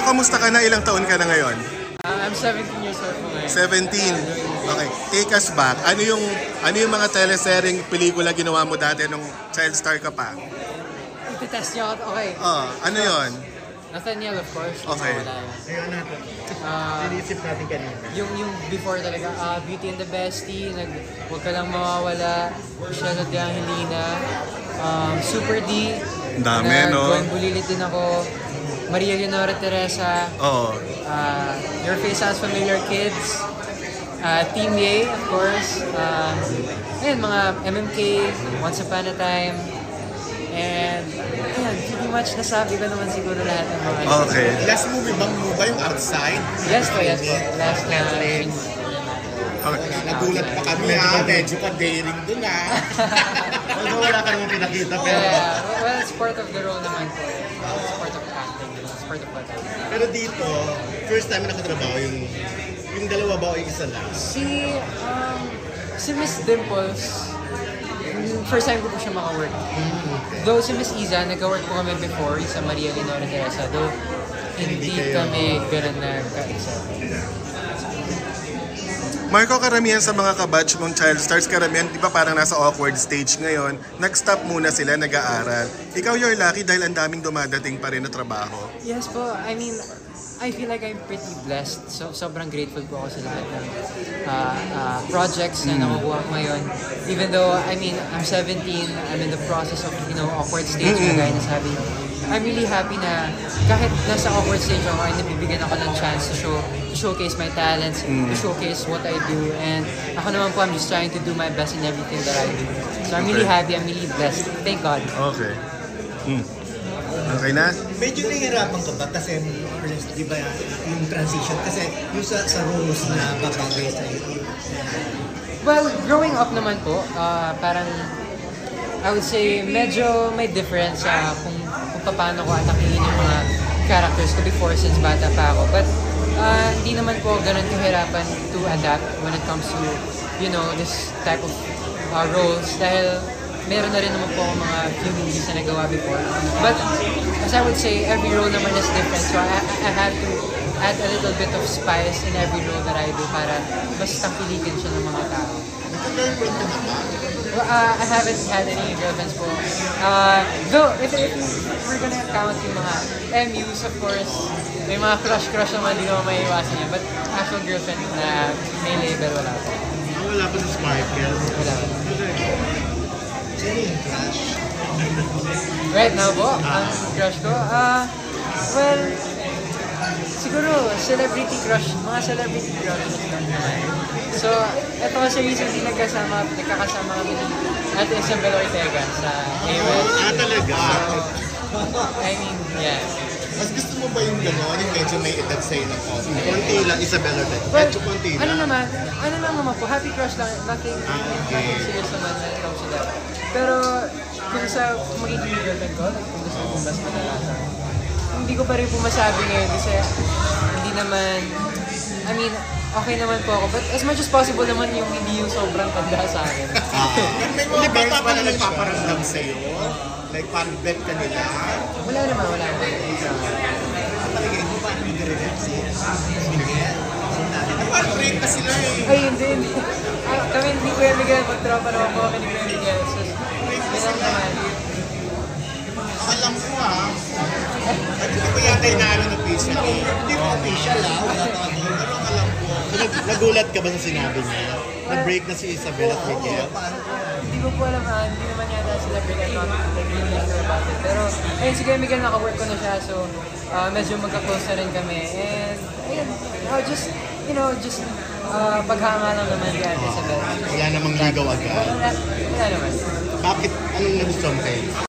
kamusta ka na? Ilang taon ka na ngayon? I'm 17 years old po ngayon. 17. Okay, take us back. Ano yung mga teleseryeng pelikula ginawa mo dati nung child star ka pa? Iti-test niyo ako. Okay. Ano yon? Nathaniel, of course. Okay. Ayun natin. Sinisip natin kanina. Yung before talaga, Beauty and the Bestie, Huwag Ka Lang Mawawala, Michelle at Angelina, Super D, Dami, no? Going Bulilit din ako, Maria Leonora Teresa, Oo. Your Face Sounds Familiar Kids, Team Yay, of course, ayun, mga MMK, Once Upon a Time, and ayun, pretty much nasabi ko naman siguro lahat ng mga Okay. Last movie bang mo ba yung Outside? Yes po. Last na Okay. Nagulat pa kami medyo ka daring dun Although wala ka naman pinakita pero... Yeah, well, it's part of the role naman po. It's part of acting. It's part of what I do. Pero dito, first time na nakatrabaho yung dalawa ba o yung isa lang? Si Miss Dimples, first time ko po siya maka-work. Though si Miss Iza, nag-work po kami before sa Maria Leonora Teresa. Though hindi kami ganun na kaisa. Marco, karamihan sa mga kabatch mong child stars, karamihan, di ba parang nasa awkward stage ngayon, nag-stop muna sila, nag-aaral. Ikaw, you're lucky dahil ang daming dumadating pa rin na trabaho. Yes po. I mean, I feel like I'm pretty blessed. So, sobrang grateful po ako sa lahat ng projects na nakukuha ko ngayon. Even though, I mean, I'm 17, I'm in the process of, awkward stage, kagaya na sabi. I'm really happy na kahit nasa awkward stage ako, ay nabibigyan ako ng chance to showcase my talents, to showcase what I do. And ako naman po, I'm just trying to do my best in everything that I do. So I'm really happy, I'm really blessed. Thank God. Okay. Okay na? Medyo nahihirapan ka ba kasi di ba yung transition kasi yung sa roles na babagay sa iyo? Well, growing up naman po, parang I would say medyo may difference sa kung paano ko atakihin yung mga characters ko before since bata pa ako. But hindi naman po ganun kahirapan to adapt when it comes to, this type of roles dahil meron na rin naman po akong mga few movies na nagawa before. But as I would say, every role naman is different. So I had to add a little bit of spice in every role that I do para mas tangkilikin siya ng mga tao. Nagka-girlfriend ka na ba? Well, I haven't had any girlfriends po. Though, if we're gonna count yung mga MUs, of course, may mga crush naman, di naman may iwasan niya. But actual girlfriend na may label, wala po. Wala pa sa Sparkle. Wala po. Sino yung crush? Right now po, ang crush ko, well, siguro, celebrity crush, mga celebrity crush lang naman. So, eto kasi recently nagkakasama kami ni Ate Isabel Ortega sa AWS. Talaga? I mean, yeah. Mas gusto mo ba yung gano'n? Yung medyo may edad sa'yo ng konti? Konti lang, Isabel Ortega. Well, Medyo konti lang. ano naman po, happy crush lang, nothing serious naman when it comes to that. Pero, kung sa magiging girlfriend ko, kung gusto ko mas madalasan, hindi ko pa rin po masabi ngayon kasi hindi naman, I mean, okay naman po ako. But as much as possible naman yung hindi yung sobrang tanda sa akin. May mga bata pa na nagpaparamdam sa'yo? Like, parang bet ka nila? Wala naman. Palagay mo paano yung direct si Miguel? Parang break na sila Ay, hindi. Kami ni Kuya Miguel, magtropa naman po kami ni Kuya Miguel. So, bilang naman. Alam ko hindi ko yata inaano na official Hindi mo official wala pa kami. Pero alam ko. Nagulat ka ba sa sinabi niya? Na-break na si Isabel at Miguel? Hindi ko po alam, hindi naman yata sila really sure about it. Pero, ayun, si Kuya Miguel naka-work ko na siya, so medyo magka-close na rin kami. And, ayun, just paghanga lang naman kay Ate Isabel. Wala namang ligaw agad. Wala naman. Bakit? Anong nagustuhan kayo?